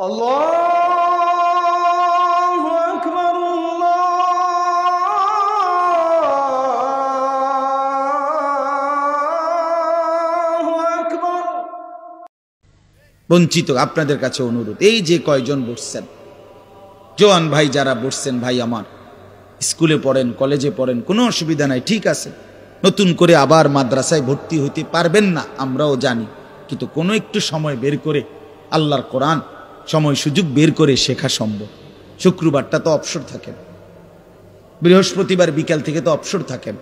আল্লাহু আকবার, আল্লাহু আকবার। বঞ্চিত আপনাদের কাছে অনুরোধ, এই যে কয়জন বসছেন, জোয়ান ভাই যারা বসছেন, ভাই আমার স্কুলে পড়েন, কলেজে পড়েন, কোনো অসুবিধা নাই, ঠিক আছে। নতুন করে আবার মাদ্রাসায় ভর্তি হইতে পারবেন না, আমরাও জানি, কিন্তু কোনো একটু সময় বের করে আল্লাহর কোরআন সময় সুযোগ বের করে শেখা সম্ভব। শুক্রবারটা তো অবসর থাকেন, বৃহস্পতিবার বিকাল থেকে তো অবসর থাকেন,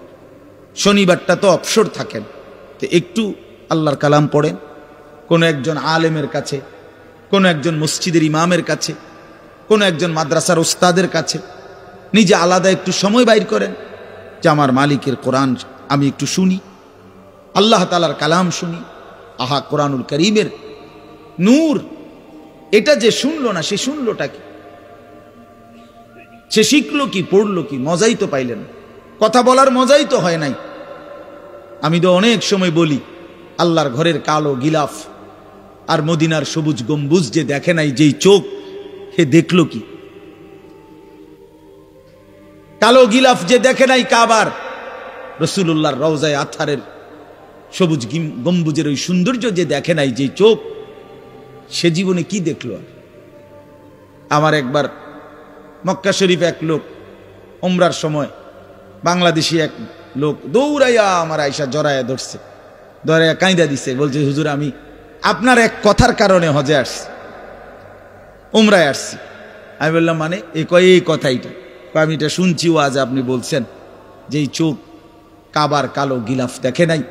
শনিবারটা তো অবসর থাকেন, তো একটু আল্লাহর কালাম পড়েন কোনো একজন আলেমের কাছে, কোনো একজন মসজিদের ইমামের কাছে, কোনো একজন মাদ্রাসার ওস্তাদের কাছে, নিজে আলাদা একটু সময় বাইর করেন যে আমার মালিকের কোরআন আমি একটু শুনি, আল্লাহ তাআলার কালাম শুনি। আহা, কোরআনুল কারীমের নূর, এটা যে শুনলো না সে শুনলোটা কি, সে শিখলো কি, পড়লো কি, মজাই তো পাইলেন, কথা বলার মজাই তো হয় নাই। আমি তো অনেক সময় বলি, আল্লাহর ঘরের কালো গিলাফ আর মদিনার সবুজ গম্বুজ যে দেখে নাই, যেই চোখ, হে দেখলো কি? কালো গিলাফ যে দেখে নাই কাবার, রাসূলুল্লাহর রওজায়ে আতহারের সবুজ গম্বুজের ওই সৌন্দর্য যে দেখে নাই, যেই চোখ, সে জীবনে কি দেখলো? আমার একবার মক্কা শরীফ এক লোক উমরার সময়, বাংলাদেশি এক লোক দৌড়াইয়া আমার আয়সা জড়াইয়া ধরছে, ধরাইয়া কাঁদা দিছে, বলছে হুজুর আমি আপনার এক কথার কারণে হজে আসছি, উমরায় আসছি। আমি বললাম মানে? এই কথাইটা আমি এটা শুনছি, আজ আপনি বলছেন যে এই চোখ কাবার কালো গিলাফ দেখে নাই,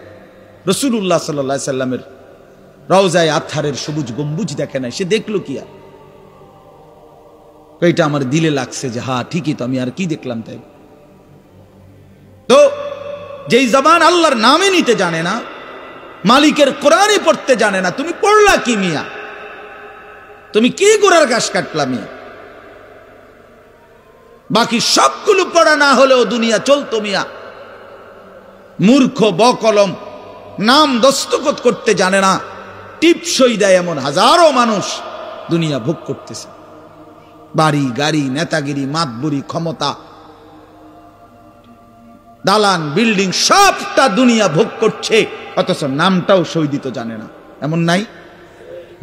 রাসূলুল্লাহ সাল্লাল্লাহু আলাইহি সাল্লামের রওজায়ে আতহারের সবুজ গম্বুজ দেখে নাই, সে দেখলো কি? আর এটা আমার দিলে লাগছে যে হ্যাঁ ঠিকই তো, আমি আর কি দেখলাম? তাই তো যেই জবান আল্লাহর নামে নিতে জানে না, মালিকের কোরআনই পড়তে জানে না, তুমি পড়লা কি মিয়া? তুমি কি গোড়ার ঘাস কাটলা মিয়া? বাকি সবগুলো পড়া না হলেও দুনিয়া চলতো মিয়া। মূর্খ বকলম, নাম দস্তখত করতে জানে না, টিপসই দেয় এমন হাজারো মানুষ দুনিয়া ভোগ করতেছে। বাড়ি গাড়ি, নেতাগিরি, মাতবুরি, ক্ষমতা, দালান বিল্ডিং, সবটা দুনিয়া ভোগ করছে, অথচ নামটাও সই দিতে জানে না। এমন নাই?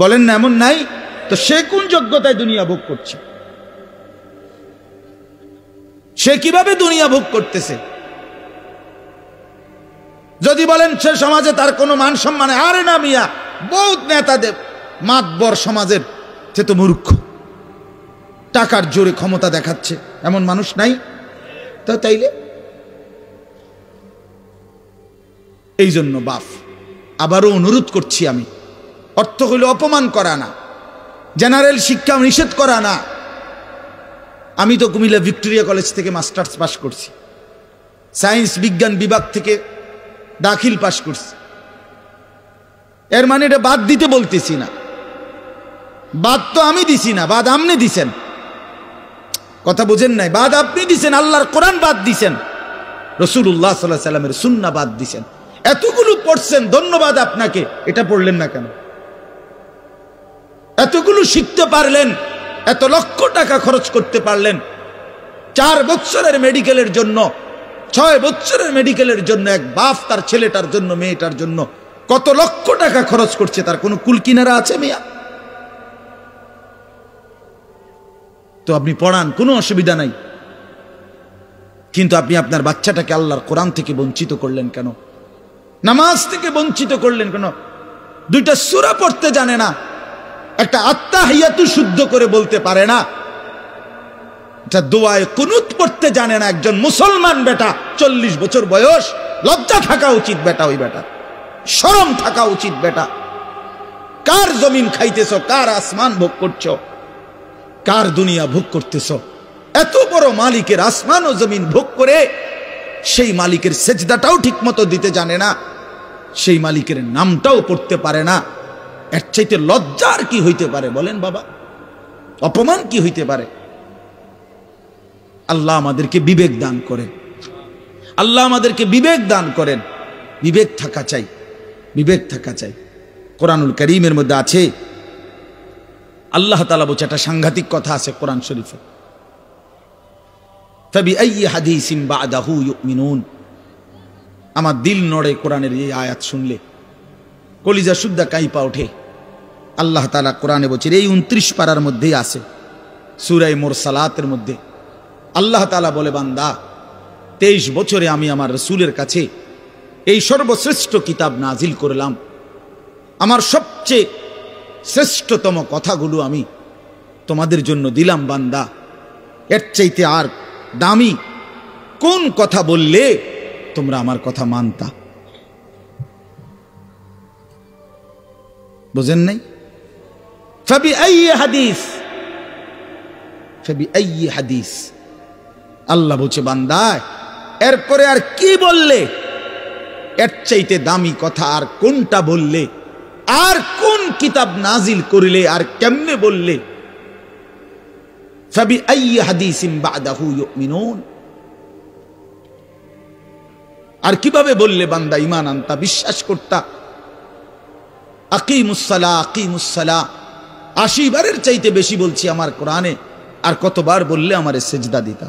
বলেন না এমন নাই? তো সে কোন যোগ্যতায় দুনিয়া ভোগ করছে? সে কিভাবে দুনিয়া ভোগ করতেছে? যদি বলেন সে সমাজে তার কোনো মান সম্মান, আরে না মিয়া, বহুত নেতাদের মাতবর সমাজের, সে তো মূর্খ, টাকার জোরে ক্ষমতা দেখাচ্ছে, এমন মানুষ নাই? তো তাইলে এই জন্য বাপ আবারও অনুরোধ করছি আমি, অর্থ হইল অপমান করা না, জেনারেল শিক্ষা নিষেধ করা না। আমি তো কুমিল্লা ভিক্টোরিয়া কলেজ থেকে মাস্টার্স পাস করছি, সায়েন্স বিজ্ঞান বিভাগ থেকে দাখিল পাস করছি। এর মানে এটা বাদ দিতে বলতেছি না, বাদ তো আমি দিছি না, বাদ আপনি দিছেন। কথা বুঝেন নাই? বাদ আপনি দিছেন, আল্লাহর কোরআন বাদ দিছেন, রাসূলুল্লাহ সাল্লাল্লাহু আলাইহি সাল্লামের সুন্নাহ বাদ দিছেন। এতগুলো পড়ছেন, ধন্যবাদ আপনাকে, এটা পড়লেন না কেন? এতগুলো শিখতে পারলেন, এত লক্ষ টাকা খরচ করতে পারলেন, 4 বছরের মেডিকেলের জন্য, 6 বছরের মেডিকেলের জন্য এক বাপ তার ছেলেটার জন্য, মেয়েটার জন্য কত লক্ষ টাকা খরচ করছে, তার কোনো কুল কিনারা আছে মিয়া? তো আপনি পড়ান, কোনো অসুবিধা নাই, কিন্তু আপনি আপনার বাচ্চাটাকে আল্লাহর কোরআন থেকে বঞ্চিত করলেন কেন? নামাজ থেকে বঞ্চিত করলেন কেন? 2টা সূরা পড়তে জানে না, একটা আত্তাহিয়াতু শুদ্ধ করে বলতে পারে না, এটা দোয়ায়ে কুনুত পড়তে জানে না। একজন মুসলমান বেটা, 40 বছর বয়স, লজ্জা থাকা উচিত বেটা, ওই বেটা শরম থাকা উচিত বেটা। কার জমিন খাইতেছ, কার আসমান ভোগ করছো, কার দুনিয়া ভোগ করতেছ? এত বড় মালিকের আসমান ও জমিন ভোগ করে সেই মালিকের সেজদাটাও ঠিক মতো দিতে জানে না, সেই মালিকের নামটাও পড়তে পারে না। এর চাইতে লজ্জার কি হইতে পারে বলেন বাবা? অপমান কি হইতে পারে? আল্লাহ আমাদেরকে বিবেক দান করেন, আল্লাহ আমাদেরকে বিবেক দান করেন। বিবেক থাকা চাই, বিবেক থাকা চাই। কোরআনুল কারীমের মধ্যে আছে আল্লাহ তাআলা বলছে, একটা সাংঘাতিক কথা আছে কোরআন শরীফে, ফাবিআইয়ি হাদিসিন বা'দাহু ইউমিনুন। আমার দিল নড়ে কোরআনের এই আয়াত শুনলে, কলিজা শুদ্ধা কাইপা ওঠে। আল্লাহ তাআলা কোরআনে বলছে, এই 29 পারার মধ্যেই আছে, সূরা মুরসালাতের মধ্যে আল্লাহ তাআলা বলে, বান্দা 23 বছরে আমি আমার রাসূলের কাছে এই সর্বশ্রেষ্ঠ কিতাব নাজিল করলাম। আমার সবচেয়ে শ্রেষ্ঠতম কথাগুলো আমি তোমাদের জন্য দিলাম। বান্দা, এর চাইতে আর দামি কোন কথা বললে তোমরা আমার কথা মানতা? বুঝেন নাই? ফাবিআইয়ি হাদিস, ফাবিআইয়ি হাদিস। আল্লাহ বলছে, বান্দা এরপরে আর কি বললে, এর চাইতে দামি কথা আর কোনটা বললে, আর কোন কিতাব নাজিল করিলে, আর কেমনে বললে? ফাবিআইয়ি হাদিসিন বা'দাহু ইউমিনুন। আর কিভাবে বললে বান্দা ঈমান আনতা, বিশ্বাস করতা? আকিমুস সালাহ, আকিমুস সালাহ 80 বারের চাইতে বেশি বলছি আমার কোরআনে, আর কতবার বললে আমারে সিজদা দিতা?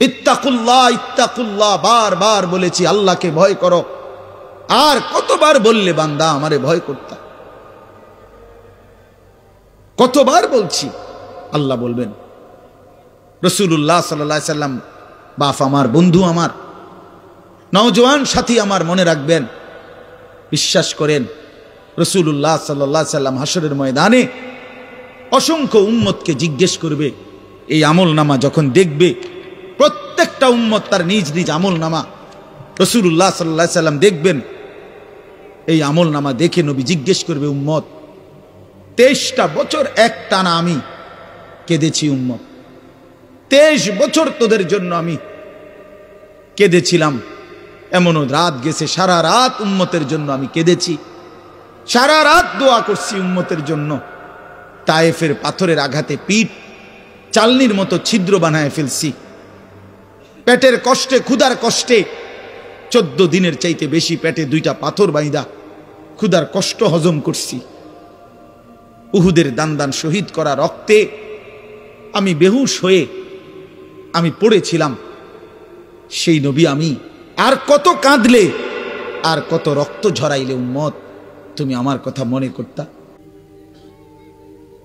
ইত্তাকুল্লাহ, ইত্তাকুল্লাহ বারবার বলেছি, আল্লাহকে ভয় করো, আর কতবার বললে বান্দা আমারে ভয় করতা? কতবার বলছি? আল্লাহ বলবেন। রাসূলুল্লাহ সাল্লাল্লাহু আলাইহি সাল্লাম বাপ আমার, বন্ধু আমার, নওজোয়ান সাথী আমার, মনে রাখবেন, বিশ্বাস করেন, রাসূলুল্লাহ সাল্লাল্লাহু আলাইহি সাল্লাম হাসরের ময়দানে অসংখ্য উম্মতকে জিজ্ঞেস করবে। এই আমলনামা যখন দেখবে, প্রত্যেকটা উম্মত তার নিজ নিজ আমলনামা, রাসূলুল্লাহ সাল্লাল্লাহু আলাইহি সাল্লাম দেখবেন। এই আমলনামা দেখে নবী জিজ্ঞেস করবে, উম্মত 23টা বছর একটানা আমি কেঁদেছি, উম্মত 23 বছর তোদের জন্য আমি কেঁদেছিলাম। এমনও রাত গেছে, সারা রাত উম্মতের জন্য আমি কেঁদেছি, সারা রাত দোয়া করছি উম্মতের জন্য। তায়েফের পাথরের আঘাতে পিঠ চালনির মতো ছিদ্র বানায় ফেলছি, পেটের কষ্টে, ক্ষুধার কষ্টে 14 দিনের চাইতে বেশি পেটে 2টা পাথর বাইন্দা ক্ষুধার কষ্ট হজম করছি। উহুদের দান শহীদ করা রক্তে আমি বেহুশ হয়ে আমি পড়েছিলাম। সেই নবী আমি আর কত কাঁদলে, আর কত রক্ত ঝরাইলে উম্মত তুমি আমার কথা মনে করতা,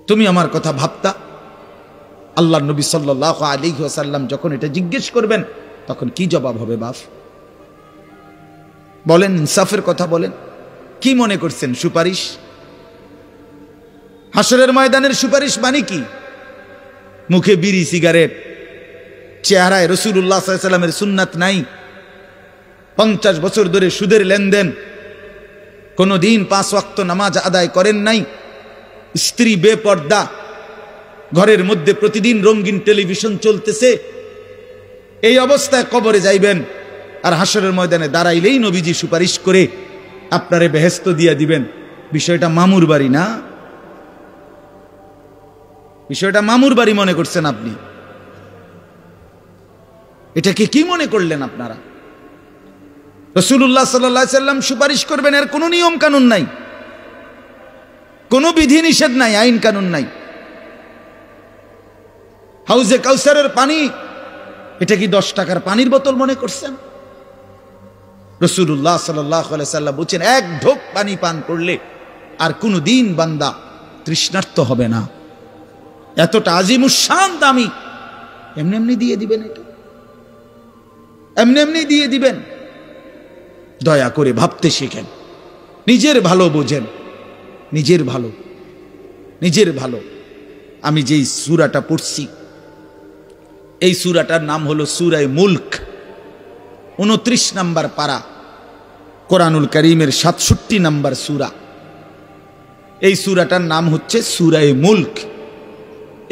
তুমি আমার কথা ভাবতা? আল্লাহর নবী সাল্লাল্লাহু আলাইহি ওয়াসাল্লাম যখন এটা জিজ্ঞেস করবেন, তখন কি জবাব হবে বাপ? বলেন, ইনসাফের কথা বলেন। কি মনে করছেন? সুপারিশ? হাসরের ময়দানের সুপারিশ মানে কি? মুখে বিড়ি, সিগারেট, চেহারায় রাসূলুল্লাহ সাল্লাল্লাহু আলাইহি ওয়াসাল্লামের সুন্নাত নাই, 50 বছর ধরে সুদের লেনদেন, কোনদিন 5 ওয়াক্ত নামাজ আদায় করেন নাই, স্ত্রী বেপর্দা, ঘরের মধ্যে প্রতিদিন রঙিন টেলিভিশন চলতেছে, এই অবস্থায় কবরে যাইবেন, আর হাসরের ময়দানে দাঁড়াইলেই নবীজি সুপারিশ করে আপনারে বেহেশত দিয়া দিবেন। বিষয়টা মামুর বাড়ি না, বিষয়টা মামুর বাড়ি মনে করছেন আপনি। এটাকে কি মনে করলেন আপনারা? রাসূলুল্লাহ সাল্লাল্লাহু আলাইহি সাল্লাম সুপারিশ করবেন, এর কোনো নিয়ম কানুন নাই, কোনো বিধি নিষেধ নাই, আইন কানুন নাই। হাউজে কাউসারের পানি, এটা কি 10 টাকার পানির বোতল মনে করছেন? রাসূলুল্লাহ সাল্লাল্লাহু আলাইহি সাল্লাম বলেছেন, 1 ঢোক পানি পান করলে আর কোনদিন বান্দা তৃষ্ণার্ত হবে না। এতটা আজিমুস শান দামি, এমনি এমনি দিয়ে দিবেন? এটা এমনি এমনি দিয়ে দিবেন? দয়া করে ভাবতে শিখেন, নিজের ভালো বোঝেন, নিজের ভালো, নিজের ভালো। আমি যেই সূরাটা পড়ছি, এই সূরাটার নাম হলো সূরা মুলক, 29 নম্বর পারা, কোরআনুল কারীমের 67 নম্বর সূরা। এই সূরাটার নাম হচ্ছে সূরা মুলক।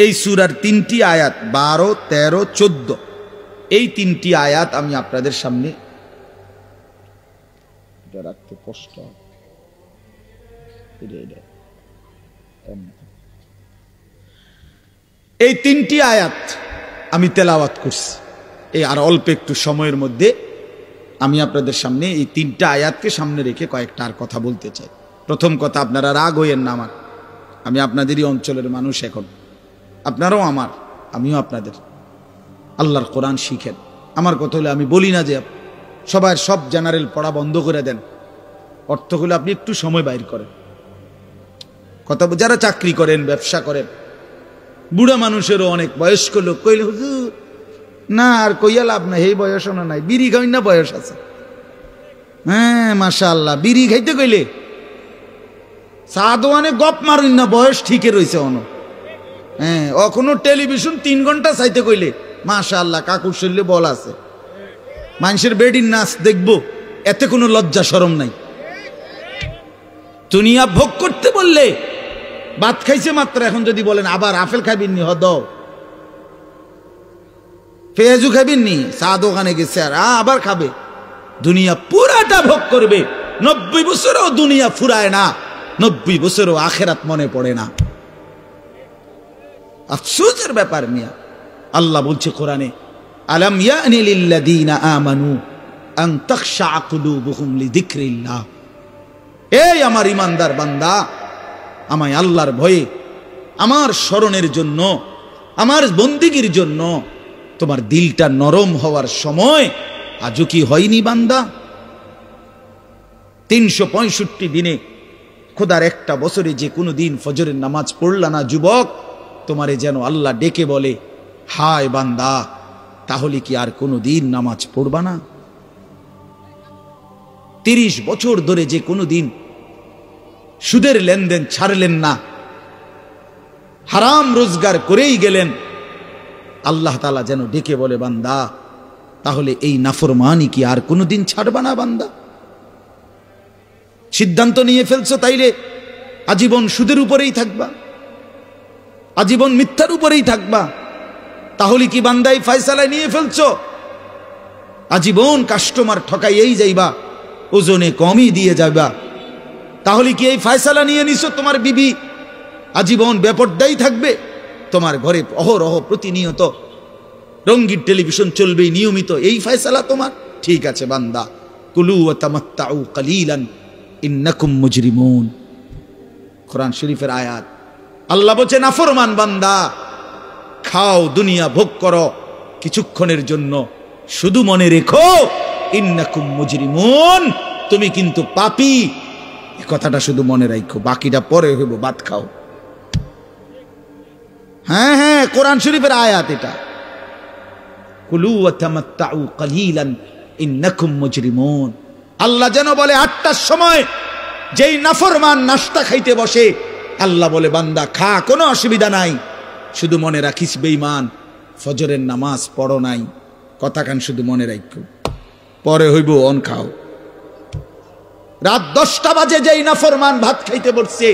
এই সূরার 3টি আয়াত, 12, 13, 14, এই 3টি আয়াত আমি আপনাদের সামনে রাখতে কষ্ট। এই 3টি আয়াত আমি তেলাওয়াত করছি। এই আর অল্প একটু সময়ের মধ্যে আমি আপনাদের সামনে এই 3টা আয়াতকে সামনে রেখে কয়েকটা আর কথা বলতে চাই। প্রথম কথা, আপনারা রাগ হইয়েন না, আমি আপনাদেরই অঞ্চলের মানুষ, এখন আপনারাও আমার, আমিও আপনাদের। আল্লাহর কোরআন শিখেন। আমার কথা হলে আমি বলি না যে সবার সব জেনারেল পড়া বন্ধ করে দেন, অর্থ হলে আপনি একটু সময় বাইর করেন। কথা যারা চাকরি করেন, ব্যবসা করেন, বুড়া মানুষেরও অনেক বয়স্ক লোক কইলে হুজুর না আর কইয়া লাভ নাই, এই বয়সও না নাই, বিড়ি খাই না বয়স আছে। হ্যাঁ মাশাআল্লাহ, বিড়ি খাইতে কইলে চা দোয়ানে গপ মারুন না, বয়স ঠিকই রয়েছে অন। হ্যাঁ অখনো টেলিভিশন 3 ঘন্টা চাইতে কইলে মাশাআল্লাহ কাকুর শরীরে বল আছে। মানুষের বেডির নাচ দেখবো, এতে কোনো লজ্জা শরম নাই। দুনিয়া ভোগ করতে বললে ভাত খাইছে মাত্র, এখন যদি বলেন আবার আপেল খাইবেন নি, হদ পেঁয়াজু খাইবেন নি, চা দোকানে গেছে আর আবার খাবে। দুনিয়া পুরাটা ভোগ করবে। 90 বছরও দুনিয়া ফুরায় না, 90 বছরও আখেরাত মনে পড়ে না। আফসোসের ব্যাপার মিয়া। আল্লাহ বলছে কোরআনে, আলাম ইয়ানি লিল্লাযীনা আমানু আন তাখশা কুলুবুহুম লিযিকরিল্লাহ। এই আমার ইমানদার বান্দা, আমায় আল্লাহর ভয়ে, আমার স্মরণের জন্য, আমার বন্দিগির জন্য তোমার দিলটা নরম হওয়ার সময় আজও কি হয়নি বান্দা? 365 দিনে খোদার একটা বছরে যে কোনো দিন ফজরের নামাজ পড়লা না যুবক, তোমারে যেন আল্লাহ ডেকে বলে, হায় বান্দা তাহলে কি আর কোনো দিন নামাজ পড়বা না? 30 বছর ধরে যে কোনো দিন সুদের লেনদেন ছাড়লেন না, হারাম রোজগার করেই গেলেন, আল্লাহ তাআলা যেন ডেকে বলে, বান্দা তাহলে এই নাফরমানি কি আর কোনোদিন ছাড়বা না বান্দা? সিদ্ধান্ত নিয়ে ফেলছো তাইলে আজীবন সুদের উপরেই থাকবা, আজীবন মিথ্যার উপরেই থাকবা। তাহলে কি বান্দা এই ফয়সালায় নিয়ে ফেলছো আজীবন কাস্টমার ঠকাইয়েই যাইবা, ওজনে কমই দিয়ে যাবা? তাহলে কি এই ফয়সালা নিয়ে নিছো তোমার বিবি আজীবন বেপরদাই থাকবে? তোমার ঘরে অহরহ প্রতিনিয়ত রঙ্গিন টেলিভিশন চলবে নিয়মিত, এই ফয়সালা তোমার? ঠিক আছে বান্দা, কুলু ওয়া তামাত্তাউ কালিলান ইন্নাকুম মুজরিমুন। কোরআন শরীফের আয়াত। আল্লাহ বলছে, নাফরমান বান্দা খাও, দুনিয়া ভোগ করো কিছুক্ষণের জন্য, শুধু মনে রেখো ইন্নাকুম মুজরিমুন, তুমি কিন্তু পাপী। এই কথাটা শুধু মনে রাখো, বাকিটা পরে হইব, ভাত খাও। হ্যাঁ হ্যাঁ, কোরআন শরীফের আয়াত এটা। কুলু ওয়া তামাত্তাউ কালিলান ইন্নাকুম মুজরিমুন। আল্লাহ যেন বলে 8টার সময় যেই নাফরমান নাস্তা খাইতে বসে, আল্লাহ বলে, বান্দা খা, কোনো অসুবিধা নাই, শুধু মনে রাখিস বেঈমান ফজরের নামাজ পড়ো নাই। কথা কান শুধু মনে রাখো, পরে হইব অন খাও। রাত 10টা বাজে যেই নাফরমান ভাত খাইতে বসছে,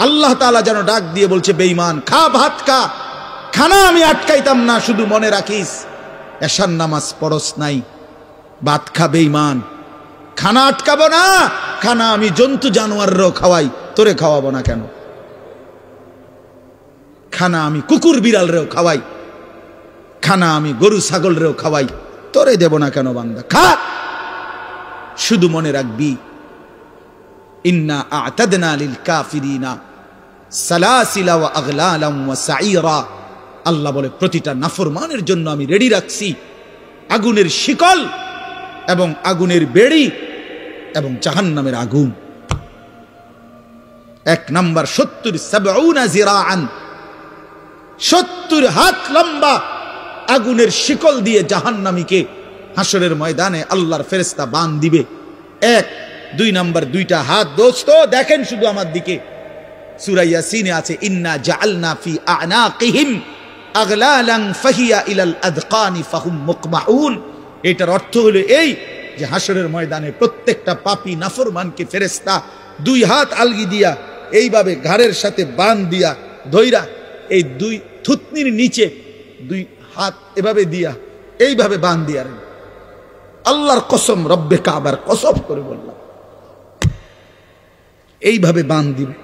আল্লাহ তাআলা যেন ডাক দিয়ে বলছে, বেঈমান খা, ভাত খা, খানা আমি আটকাইতাম না, শুধু মনে রাখিস এশার নামাজ পড়স নাই, ভাত খা বেঈমান। খানা আটকাবো না, খানা আমি জন্তু জানোয়াররাও খাওয়াই, তোরে খাওয়াবো না কেন? খানা আমি কুকুর বিড়ালরেও খাওয়াই, খানা আমি গরু ছাগলরেও খাওয়াই, তোরে দেব না কেন বান্দা? খা, শুধু মনে রাখবি ইন্না আ'তাদনা লিল কাফিরিনা সালাসিলা ওয়া আগলালাম ওয়া সাইরা। আল্লাহ বলে, প্রতিটা নাফরমানের জন্য আমি রেডি রাখছি আগুনের শিকল এবং আগুনের বেড়ি এবং জাহান্নামের আগুন। 1 নাম্বার 70 জিরাআন, 70 হাত লম্বা আগুনের শিকল দিয়ে জাহান্নামীকে হাসরের ময়দানে আল্লাহর ফেরেশতা বান দিবে। 1 2 নাম্বার 2টা হাত। দোস্ত দেখেন শুধু আমার দিকে, সূরা ইয়াসিনে আছে, ইন্না জাআলনা ফি আ'নাকিহিম আগলালান ফাহিয়া ইলাল আযকানি ফাহুম মুকমাহুন। এটার অর্থ হলো এই যে হাসরের ময়দানে প্রত্যেকটা পাপী নাফরমানকে ফেরেশতা 2 হাত আলগি দিয়া এইভাবে ঘাড়ের সাথে বান দিয়া ধইরা, এই 2 থুতনির নিচে 2 হাত এভাবে দিয়া এইভাবে বান দিয়া, আল্লাহর কসম, রব্বে কাবার কসম করে বললাম, এইভাবে বান দিবে।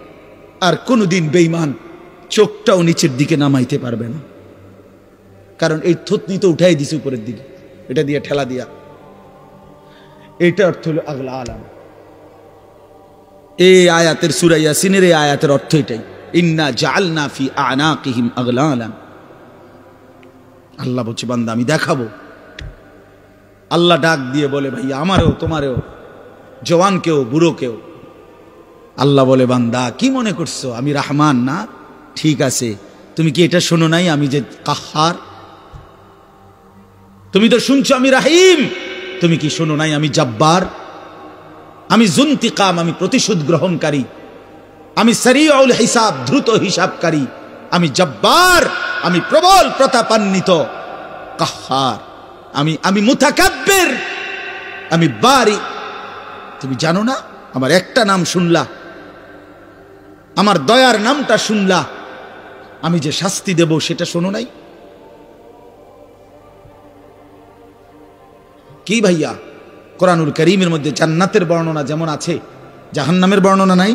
আর কোনদিন বেঈমান চোখটাও নিচের দিকে নামাইতে পারবে না, কারণ এই থুতনি তো উঠাই দিছে উপরের দিকে, এটা দিয়ে ঠেলা দিয়া। এইটা অর্থ হলো আগলা আলাম। এই আয়াতের, সূরা ইয়াসিনের এই আয়াতের অর্থ এটাই। ইন্না জাআলনা ফি আনাকিহিম আগলালান। আল্লাহ বলছে বান্দা আমি দেখাবো। আল্লাহ ডাক দিয়ে বলে ভাইয়া আমারও তোমারও, জওয়ানকেও বুড়োকেও। আল্লাহ বলে বান্দা কি মনে করছো আমি রহমান না? ঠিক আছে, তুমি কি এটা শোনো নাই আমি যে কাহ্হার? তুমি তো শুনছো আমি রাহিম, তুমি কি শোনো নাই আমি জব্বার? আমি জুনতিকাম, আমি প্রতিশোধ গ্রহণকারী। আমি সারিউল হিসাব, দ্রুত হিসাবকারী। আমি জব্বার, আমি প্রবল প্রতাপান্বিত। কাহ্হার, আমি মুতাকাব্বির, আমি বারি। তুমি জানো না আমার একটা নাম শুনলা, আমার দয়ার নামটা শুনলা, আমি যে শাস্তি দেব সেটা শোনো নাই? কি ভাইয়া, কোরআনুল কারীমের মধ্যে জান্নাতের বর্ণনা যেমন আছে, জাহান্নামের বর্ণনা নাই?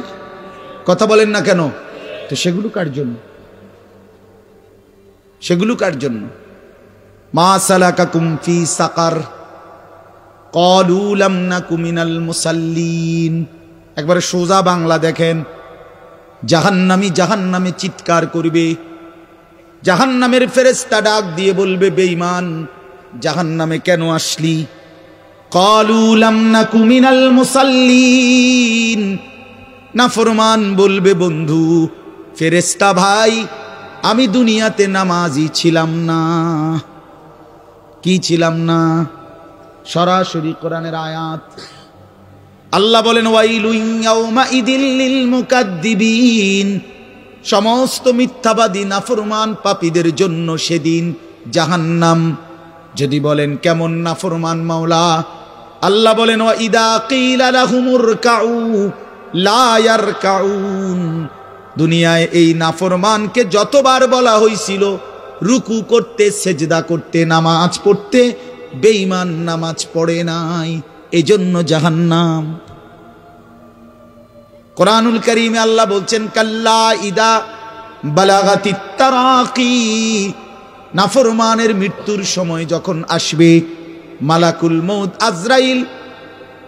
কথা বলেন না কেন? তো সেগুলো কার জন্য? সেগুলো কার জন্য? মা সালাকাকুম ফি সাকার ক্বালু লাম নাকু মিনাল মুসাল্লিন। একবারে সোজা বাংলা দেখেন, জাহান্নামী জাহান্নামে চিৎকার করবে, জাহান্নামের ফেরেশতা ডাক দিয়ে বলবে বেঈমান জাহান্নামে কেন আসলি? ক্বালু লাম নাকু মিনাল মুসাল্লিন। নাফরমান বলবে বন্ধু ফেরেশতা ভাই আমি দুনিয়াতে নামাজি ছিলাম না। কি ছিলাম না? সরাসরি কোরআনের আয়াত। আল্লাহ বলেন ওয়াইলুন ইয়াউমাইদিল লিল মুকাদ্দিবিন। সমস্ত মিথ্যাবাদী নাফরমান পাপীদের জন্য সেদিন জাহান্নাম। যদি বলেন কেমন নাফরমান মাওলা? আল্লাহ বলেন ওয়া ইদা কিলা লাহুমুর কাউ লা ইয়ারকাউন। দুনিয়ায় এই নাফরমানকে যতবার বলা হয়েছিল রুকু করতে, সেজদা করতে, নামাজ পড়তে, বেঈমান নামাজ পড়ে নাই, এজন্য জাহান্নাম। কোরআনুল কারীমে আল্লাহ বলছেন কাল্লা ইদা বালাগাতিত তারাকি। নাফরমানের মৃত্যুর সময় যখন আসবে, মালাকুল মউত আজরাইল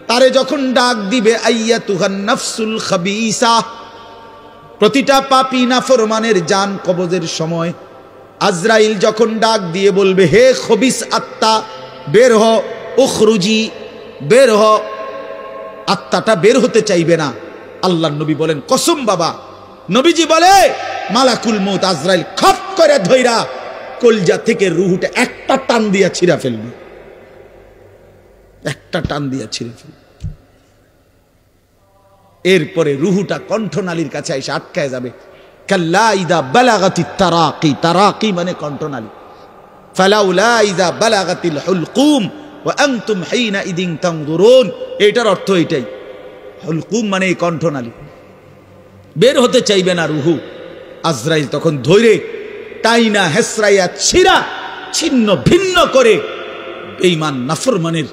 তারে যখন ডাক দিবে আইয়াতুহান নাফসুল খাবিসা। প্রতিটা পাপী নাফরমানের জান কবজের সময় আজরাইল যখন ডাক দিয়ে বলবে হে খবিস আত্মা বের হ, উখরুজি, বের হ। আত্মাটা বের হতে চাইবে না। আল্লাহর নবী বলেন কসম বাবা, নবীজি বলে মালাকুল মউত আজরাইল খপ করে ধইরা কলজা থেকে রুহুটা একটা টান দিয়া ছিঁড়া ফেলবে, একটা টান দিয়া ছিঁড়ে ফেলবে। এরপরে রুহুটা কণ্ঠনালীর কাছে এসে আটকায় যাবে। কাল্লা ইদা বালাগাতিত তারাকি, তারাকি মানে কণ্ঠনালী। ফালাউলা ইদা বালাগাতিল হুলকুম ওয়া আনতুম হিনা ইদিন তানজুরুন। এটার অর্থ এটাই, হুলকুম মানে এই কণ্ঠনালী। বের হতে চাইবে না রুহু। আজরাইল তখন ধৈরে টাইনা হেসরাইয়া ছিঁড়া ছিন্ন ভিন্ন করে বেঈমান নাফরমানের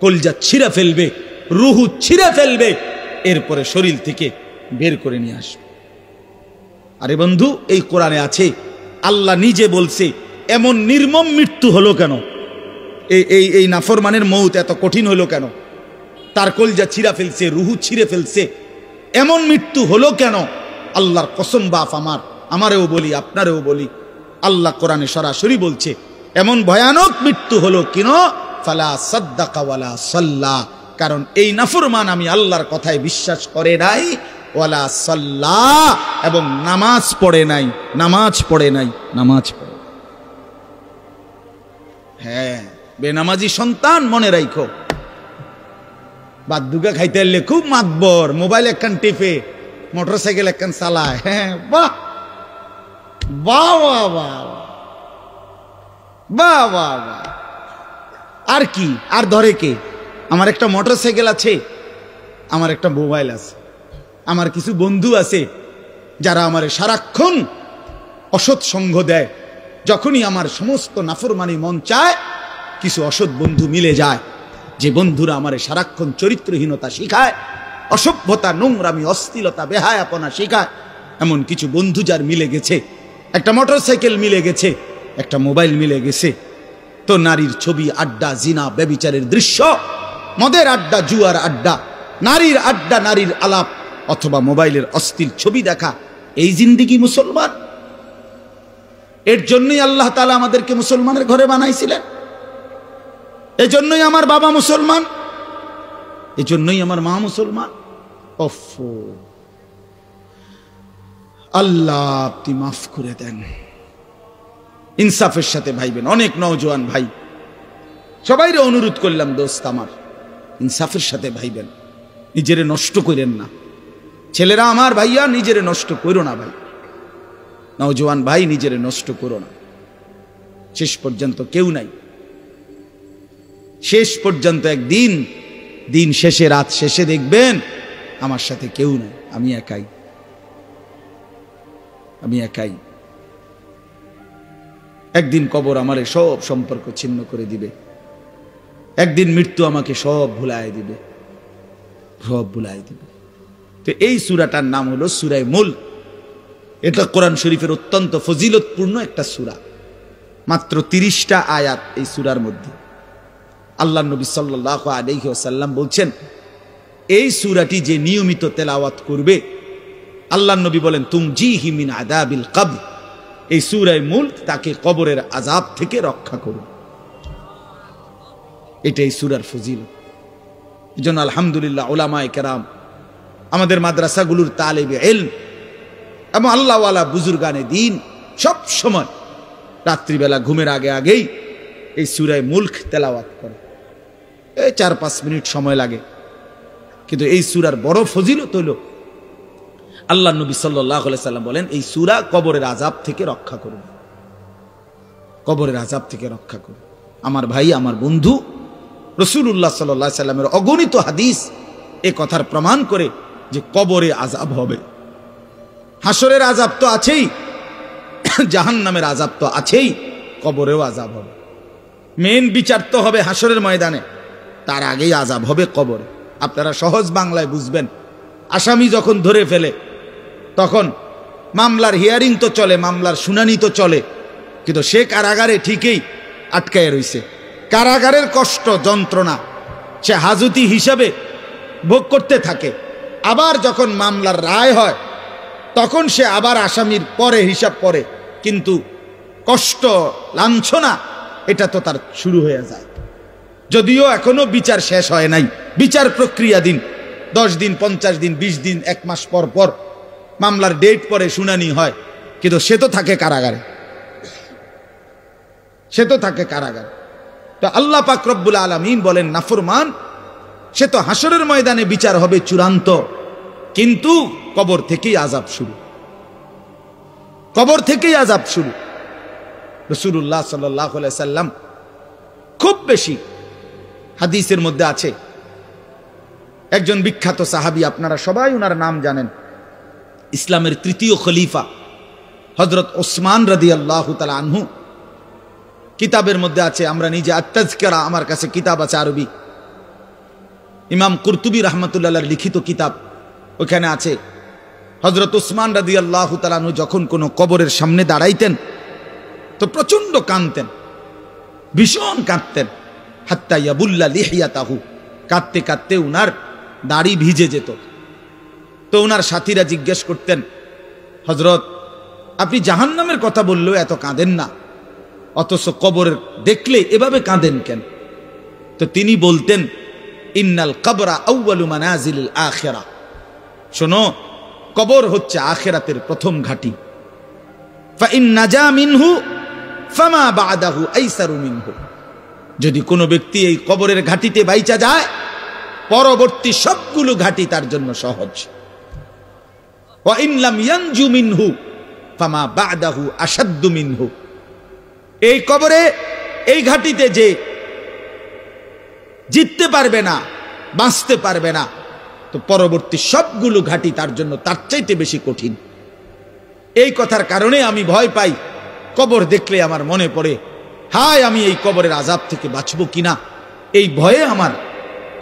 কলজা ছিঁড়া ফেলবে, রুহু ছিঁড়ে ফেলবে, এরপরে শরীর থেকে বের করে নিয়ে আসবে। আরে বন্ধু, এই কোরআনে আছে, আল্লাহ নিজে বলছে এমন নির্মম মৃত্যু হলো কেন? এই নাফরমানের মউত এত কঠিন হলো কেন? তার কলজা ছিঁড়া ফেলছে, রুহু ছিঁড়ে ফেলছে, এমন মৃত্যু হলো কেন? আল্লাহর কসম বাপ আমারেও বলি, আপনারেও বলি, আল্লাহ কোরআনে সরাসরি বলছে এমন ভয়ানক মৃত্যু হলো কেন? ফালা সাদ্দাকা ওয়ালা সাল্লা। কারণ এই নাফরমান আমি আল্লাহর কথায় বিশ্বাস করে নাই, ওয়ালা সাল্লা, এবং নামাজ পড়ে নাই, নামাজ পড়ে নাই, নামাজ পড়ে। হ্যাঁ, বেনামাজি সন্তান মনে রাখো, বাদুকা খাইতে এলে খুব মাতবর, মোবাইল একখান টিপে, মোটরসাইকেল একখান চালায়। হ্যাঁ, বাহ বাহ বাহ বাহ বাহ বাহ বাহ। আর কি, আর ধরে কে? আমার একটা মোটরসাইকেল আছে, আমার একটা মোবাইল আছে, আমার কিছু বন্ধু আছে যারা আমার সারাক্ষণ অসৎ সঙ্গ দেয়। যখনই আমার সমস্ত নাফরমানি মন চায়, কিছু অসৎ বন্ধু মিলে যায়, যে বন্ধুরা আমার সারাক্ষণ চরিত্রহীনতা শিখায়, অসভ্যতা, নোংরামি, অশ্লীলতা, বেহায়াপনা শিখায়। এমন কিছু বন্ধু যার মিলে গেছে, একটা মোটরসাইকেল মিলে গেছে, একটা মোবাইল মিলে গেছে, তো নারীর ছবি, আড্ডা, জিনা, ব্যভিচারের দৃশ্য, মদের আড্ডা, জুয়ার আড্ডা, নারীর আড্ডা, নারীর আলাপ, অথবা মোবাইলের অশ্লীল ছবি দেখা, এই জিন্দেগি মুসলমান। এর জন্যই আল্লাহ তাআলা আমাদেরকে মুসলমানের ঘরে বানাইছিলেন। এজন্যই আমার বাবা মুসলমান, এজন্যই আমার মা মুসলমান। ওফো, আল্লাহ আপনি মাফ করে দেন। ইনসাফের সাথে ভাইবেন। অনেক নওজোয়ান ভাই, সবাইরে অনুরোধ করলাম, দোস্ত আমার, ইনসাফের সাথে ভাইবেন, নিজেরে নষ্ট করেন না। ছেলেরা আমার, ভাইয়া, নিজেরে নষ্ট করো না ভাই। নওজোয়ান ভাই, নিজেরে নষ্ট করো না। শেষ পর্যন্ত কেউ নাই। শেষ পর্যন্ত একদিন, দিন শেষে, রাত শেষে দেখবেন আমার সাথে কেউ নাই, আমি একাই, আমি একাই। একদিন কবর আমারে সব সম্পর্ক ছিন্ন করে দিবে। একদিন মৃত্যু আমাকে সব ভুলায় দিবে, সব ভুলায় দিবে। তো এই সূরাটার নাম হলো সূরা মুলক। এটা কোরআন শরীফের অত্যন্ত ফজিলতপূর্ণ একটা সূরা। মাত্র 30টা আয়াত এই সূরার মধ্যে। আল্লাহ নবী সাল্লাল্লাহু আলাইহি ওয়াসাল্লাম বলছেন, এই সূরাটি যে নিয়মিত তেলাওয়াত করবে, আল্লাহ নবী বলেন, তুমজিহি মিন আযাবিল কবর, এই সূরা মুলক তাকে কবরের আযাব থেকে রক্ষা করবে। এটাই সূরার ফজিলত। এজন্য আলহামদুলিল্লাহ উলামায়ে কেরাম, আমাদের মাদ্রাসাগুলোর তালিবে ইলম এবং আল্লাহওয়ালা বুজুর্গানে দ্বীন সব সময় রাত্রিবেলা ঘুমের আগে আগেই এই সূরা মুলক তেলাওয়াত করে। এই 4-5 মিনিট সময় লাগে, কিন্তু এই সূরার বড় ফজিলত হলো, আল্লাহ নবী সাল্লাল্লাহু আলাইহি সাল্লাম বলেন, এই সূরা কবরের আযাব থেকে রক্ষা করবে, কবরের আযাব থেকে রক্ষা করবে। আমার ভাই, আমার বন্ধু, রাসূলুল্লাহ সাল্লাল্লাহু আলাইহি সাল্লামের অগণিত হাদিস এই কথার প্রমাণ করে যে কবরে আযাব হবে। হাসরের আযাব তো আছেই, জাহান্নামের আযাব তো আছেই, কবরেও আযাব হবে। মেন বিচার তো হবে হাসরের ময়দানে, তার আগেই আযাব হবে কবরে। আপনারা সহজ বাংলায় বুঝবেন। আসামি যখন ধরে ফেলে, তখন মামলার হিয়ারিং তো চলে, মামলার শুনানি তো চলে, কিন্তু সে কারাগারে ঠিকই আটকায় রইছে। কারাগারের কষ্ট, যন্ত্রণা সে হাজতি হিসাবে ভোগ করতে থাকে। আবার যখন মামলার রায় হয়, তখন সে আবার আসামির পরে হিসাব করে, কিন্তু কষ্ট, লাঞ্ছনা এটা তো তার শুরু হয়ে যায়। যদিও এখনো বিচার শেষ হয় নাই, বিচার প্রক্রিয়াধীন। 10 দিন, 50 দিন, 20 দিন, 1 মাস পর পর মামলার ডেট পরে শুনানি হয়, কিন্তু সে তো থাকে কারাগারে, সে তো থাকে কারাগারে। তো আল্লাহ পাক রব্বুল আলামিন বলেন, নাফরমান সে তো হাসরের ময়দানে বিচার হবে চূড়ান্ত, কিন্তু কবর থেকেই আযাব শুরু, কবর থেকেই আযাব শুরু। রাসূলুল্লাহ সাল্লাল্লাহু আলাইহি সাল্লাম খুব বেশি হাদিসের মধ্যে আছে, একজন বিখ্যাত সাহাবী, আপনারা সবাই ওনার নাম জানেন, ইসলামের 3য় খলিফা হযরত ওসমান রাদিয়াল্লাহু তাআলা আনহু। কিতাবের মধ্যে আছে, আমরা নিজে আত-তাযকিরা, আমার কাছে কিতাব আছে আরবি, ইমাম কুরতুবী রাহমাতুল্লাহ আলাইহির লিখিত কিতাব, ওখানে আছে হযরত ওসমান রাদিয়াল্লাহু তাআলা আনহু যখন কোনো কবরের সামনে দাঁড়াইতেন তো প্রচন্ড কাঁদতেন, ভীষণ কাঁদতেন। হাত্তা ইয়াবুল্লা লিহিয়াতাহু, কাঁদতে কাঁদতে উনার দাড়ি ভিজে যেত। তো উনার সাথীরা জিজ্ঞেস করতেন, হযরত আপনি জাহান্নামের কথা বললেও এত কাঁদেন না, অথচ কবরের দেখলে এভাবে কাঁদেন কেন? তো তিনি বলতেন, ইন্নাল কবরা আউয়ালু মানাজিলিল আখিরা, শোনো, কবর হচ্ছে আখিরাতের প্রথম ঘাঁটি। ফা ইন নাজা মিনহু ফামা বাদাহু আইসারু মিনহু, যদি কোনো ব্যক্তি এই কবরের ঘাঁটিতে বাইচা যায়, পরবর্তী সবগুলো ঘাঁটি তার জন্য সহজ। ওয়া ইন লাম ইয়ানজু মিনহু ফামা বাদাহু আশাদ্দু মিনহু, এই কবরে, এই ঘাঁটিতে যে জিততে পারবে না, বাঁচতে পারবে না, তো পরবর্তী সবগুলো ঘাঁটি তার জন্য তার চাইতে বেশি কঠিন। এই কথার কারণে আমি ভয় পাই, কবর দেখলে আমার মনে পড়ে, হায় আমি এই কবরের আযাব থেকে বাঁচবো কিনা, এই ভয়ে আমার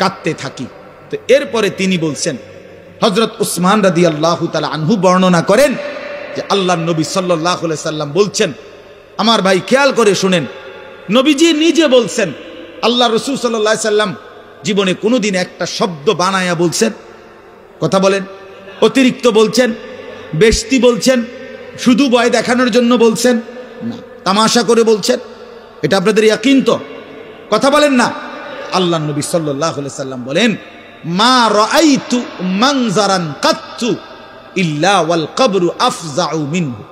কাঁদতে থাকি। তো এরপরে তিনি বলছেন, হযরত উসমান রাদিয়াল্লাহু তাআলা আনহু বর্ণনা করেন যে আল্লাহর নবী সাল্লাল্লাহু আলাইহি সাল্লাম বলছেন, আমার ভাই খেয়াল করে শুনেন, নবীজি নিজে বলছেন, আল্লাহ রাসূল সাল্লাল্লাহু আলাইহি সাল্লাম জীবনে কোনোদিন একটা শব্দ বানায়া বলছেন? কথা বলেন, অতিরিক্ত বলছেন? বেশতি বলছেন, শুধু ভয় দেখানোর জন্য বলছেন না, তামাশা করে বলছেন? এটা আপনাদের ইয়াকিন তো? কথা বলেন না। আল্লাহ নবী সাল্লাল্লাহু আলাইহি সাল্লাম বলেন, মা রাআইতু মানজারান কাত্তু ইল্লা ওয়াল কবরু আফজাউ মিনহু।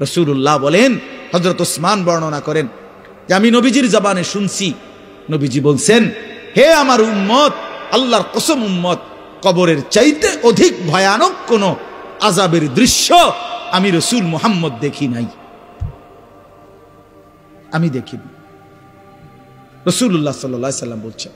রাসূলুল্লাহ বলেন, হযরত ওসমান বর্ণনা করেন যে আমি নবীজির জবানে শুনছি, নবীজি বলছেন, হে আমার উম্মত, আল্লাহর কসম উম্মত, কবরের চাইতে অধিক ভয়ানক কোন আযাবের দৃশ্য আমি রাসূল মুহাম্মদ দেখি নাই, আমি দেখিনি। রাসূলুল্লাহ সাল্লাল্লাহু আলাইহি সাল্লাম বলছেন।